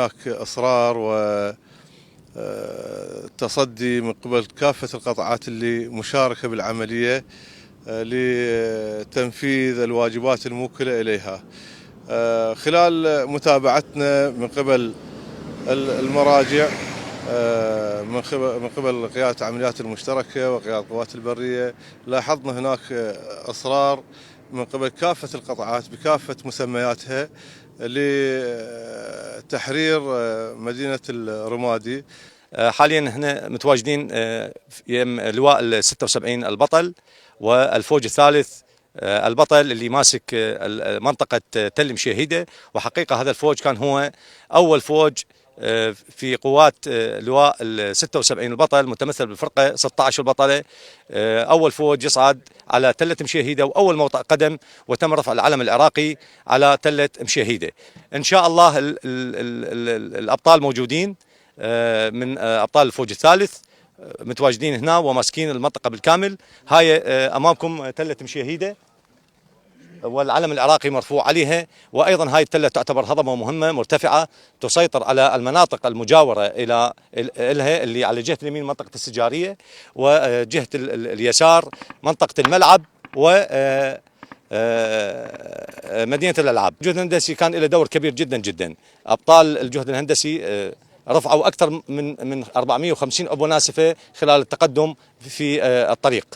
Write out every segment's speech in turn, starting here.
هناك إصرار وتصدي من قبل كافة القطاعات اللي مشاركة بالعملية لتنفيذ الواجبات الموكلة إليها. خلال متابعتنا من قبل المراجع، من قبل قيادة العمليات المشتركة وقيادة القوات البرية، لاحظنا هناك إصرار من قبل كافة القطاعات بكافة مسمياتها لتحرير مدينة الرمادي. حاليا احنا متواجدين يم لواء ال 76 البطل والفوج الثالث البطل اللي ماسك منطقة تل مشيهدة. وحقيقة هذا الفوج كان هو أول فوج في قوات لواء ال 76 البطل، متمثل بالفرقة 16 البطلة، أول فوج يصعد على تلة مشيهدة وأول موطأ قدم وتم رفع العلم العراقي على تلة مشيهدة. إن شاء الله الأبطال موجودين من أبطال الفوج الثالث متواجدين هنا وماسكين المنطقة بالكامل. هاي أمامكم تلة مشيهدة والعلم العراقي مرفوع عليها، وأيضا هاي التلة تعتبر هضبة مهمة مرتفعة تسيطر على المناطق المجاورة إلها اللي على جهة اليمين منطقة السجارية وجهة اليسار منطقة الملعب و مدينة الألعاب. الجهد الهندسي كان له دور كبير جدا جدا. أبطال الجهد الهندسي رفعوا أكثر من 450 أبو ناسفة خلال التقدم في الطريق.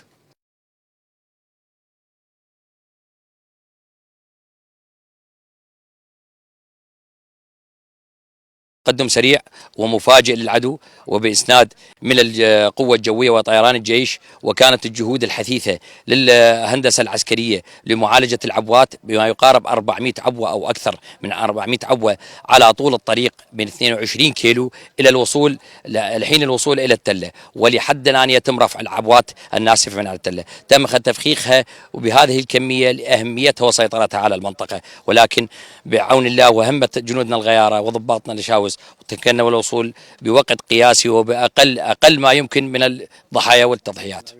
تقدم سريع ومفاجئ للعدو وبإسناد من القوة الجوية وطيران الجيش، وكانت الجهود الحثيثة للهندسة العسكرية لمعالجة العبوات بما يقارب 400 عبوة أو أكثر من 400 عبوة على طول الطريق من 22 كيلو إلى الوصول لحين الوصول إلى التلة، ولحد الآن يتم رفع العبوات الناسفة من على التلة. تم تفخيخها وبهذه الكمية لأهميتها وسيطرتها على المنطقة، ولكن بعون الله وهمة جنودنا الغيارة وضباطنا الشاوز وتمكنا الوصول بوقت قياسي وبأقل ما يمكن من الضحايا والتضحيات.